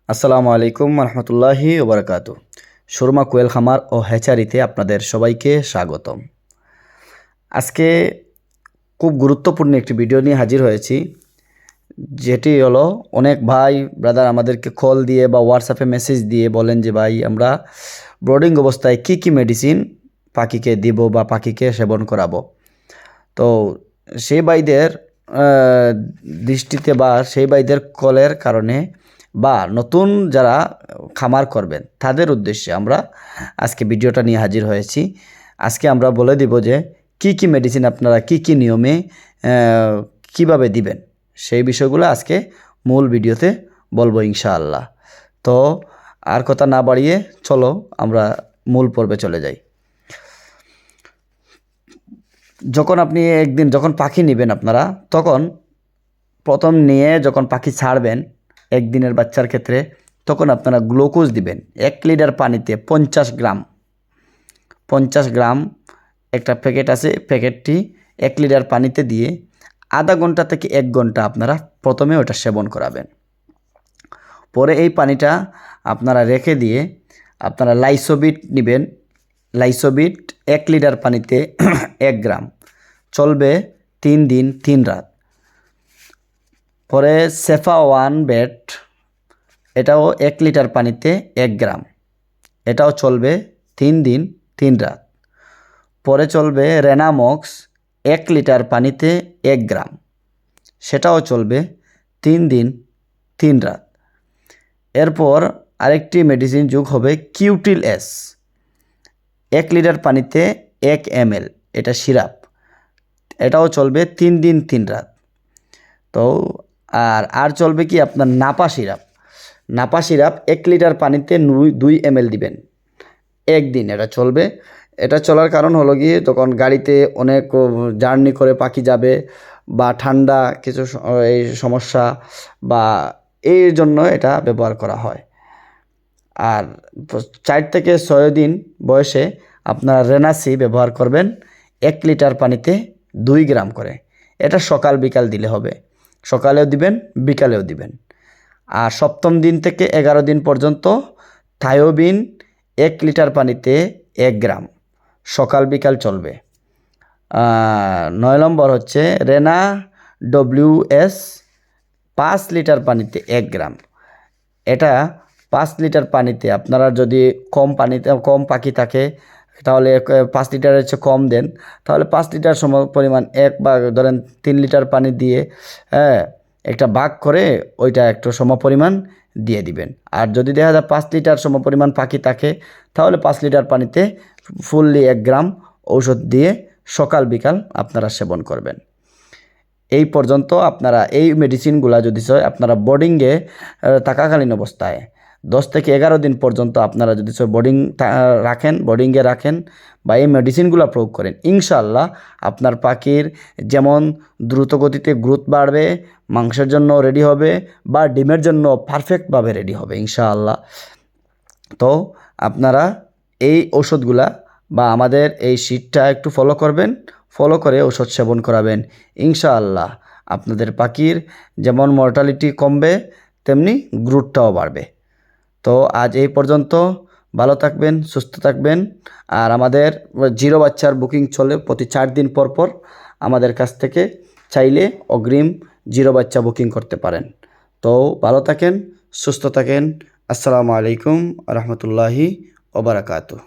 আসসালামু আলাইকুম রহমতুল্লাহি ওবরাকাতু। সুরমা কোয়েল খামার ও হ্যাচারিতে আপনাদের সবাইকে স্বাগতম। আজকে খুব গুরুত্বপূর্ণ একটি ভিডিও নিয়ে হাজির হয়েছি, যেটি হলো অনেক ভাই ব্রাদার আমাদেরকে কল দিয়ে বা হোয়াটসঅ্যাপে মেসেজ দিয়ে বলেন যে ভাই আমরা ব্রডিং অবস্থায় কি কি মেডিসিন পাখিকে দিব বা পাখিকে সেবন করাবো। তো সেই ভাইদের দৃষ্টিতে বা সেই ভাইদের কলের কারণে বা নতুন যারা খামার করবেন তাদের উদ্দেশ্যে আমরা আজকে ভিডিওটা নিয়ে হাজির হয়েছি। আজকে আমরা বলে দিব যে কি কি মেডিসিন আপনারা কি কি নিয়মে কিভাবে দিবেন, সেই বিষয়গুলো আজকে মূল ভিডিওতে বলবো ইনশাআল্লাহ। তো আর কথা না বাড়িয়ে চলো আমরা মূল পর্বে চলে যাই। যখন আপনি একদিন যখন পাখি নেবেন আপনারা, তখন প্রথম নিয়ে যখন পাখি ছাড়বেন একদিনের বাচ্চার ক্ষেত্রে, তখন আপনারা গ্লুকোজ দিবেন 1 লিটার পানিতে 50 গ্রাম একটা প্যাকেট আছে, প্যাকেটটি 1 লিটার পানিতে দিয়ে আধা ঘন্টা থেকে 1 ঘন্টা আপনারা প্রথমে ওটা সেবন করাবেন। পরে এই পানিটা আপনারা রেখে দিয়ে আপনারা লাইসোবিট নেবেন। লাইসোবিট 1 লিটার পানিতে 1 গ্রাম, চলবে 3 দিন 3 রাত। পরে সেফা-1 বেট, এটাও 1 লিটার পানিতে 1 গ্রাম, এটাও চলবে 3 দিন 3 রাত। পরে চলবে রেনামক্স 1 লিটার পানিতে 1 গ্রাম, সেটাও চলবে 3 দিন 3 রাত। এরপর আরেকটি মেডিসিন যোগ হবে কিউটিল এস 1 লিটার পানিতে 1 ml, এটা সিরাপ, এটাও চলবে 3 দিন 3 রাত। তো আর চলবে কি আপনার নাপা সিরাপ 1 লিটার পানিতে 2 ml দিবেন একদিন, এটা চলবে। এটা চলার কারণ হলো গিয়ে তখন গাড়িতে অনেক জার্নি করে পাখি যাবে বা ঠান্ডা কিছু এই সমস্যা বা এর জন্য এটা ব্যবহার করা হয়। আর 4 থেকে 6 দিন বয়সে আপনারা রেনাসি ব্যবহার করবেন 1 লিটার পানিতে 2 গ্রাম করে, এটা সকাল বিকাল দিলে হবে, সকালেও দিবেন বিকালেও দিবেন। আর 7ম দিন থেকে 11 দিন পর্যন্ত থায়োবিন 1 লিটার পানিতে 1 গ্রাম, সকাল বিকাল চলবে। 9 নম্বর হচ্ছে রেনা WS 5 লিটার পানিতে 1 গ্রাম, এটা 5 লিটার পানিতে আপনারা যদি কম পাখি থাকে তাহলে 5 লিটারের চেয়ে কম দেন, তাহলে 5 লিটার সম পরিমাণ বা ধরেন 3 লিটার পানি দিয়ে একটা ভাগ করে ওইটা একটু সম পরিমাণ দিয়ে দিবেন। আর যদি দেখা যায় 5 লিটার সম পরিমাণ পাখি থাকে তাহলে 5 লিটার পানিতে ফুললি 1 গ্রাম ঔষধ দিয়ে সকাল বিকাল আপনারা সেবন করবেন। এই পর্যন্ত আপনারা এই মেডিসিনগুলো যদি আপনারা বোর্ডিংয়ে থাকাকালীন অবস্থায় 10 থেকে 11 দিন পর্যন্ত আপনারা যদি বোর্ডিংয়ে রাখেন বা এই মেডিসিনগুলো প্রয়োগ করেন, ইনশাআল্লাহ আপনার পাখির যেমন দ্রুত গতিতে গ্রোথ বাড়বে, মাংসের জন্য রেডি হবে বা ডিমের জন্য পারফেক্টভাবে রেডি হবে ইনশাআল্লাহ। তো আপনারা এই ওষুধগুলা বা আমাদের এই শীটটা একটু ফলো করে ওষুধ সেবন করাবেন ইনশাআল্লাহ। আপনাদের পাখির যেমন মর্টালিটি কমবে তেমনি গ্রোথটাও বাড়বে। তো আজ এই পর্যন্ত, ভালো থাকবেন, সুস্থ থাকবেন। আর আমাদের 0 বাচ্চার বুকিং চলে প্রতি 4 দিন পর পর, আমাদের কাছ থেকে চাইলে অগ্রিম 0 বাচ্চা বুকিং করতে পারেন। তো ভালো থাকেন, সুস্থ থাকেন। আসসালামু আলাইকুম রহমতুল্লাহি ওবরাকাতুহ।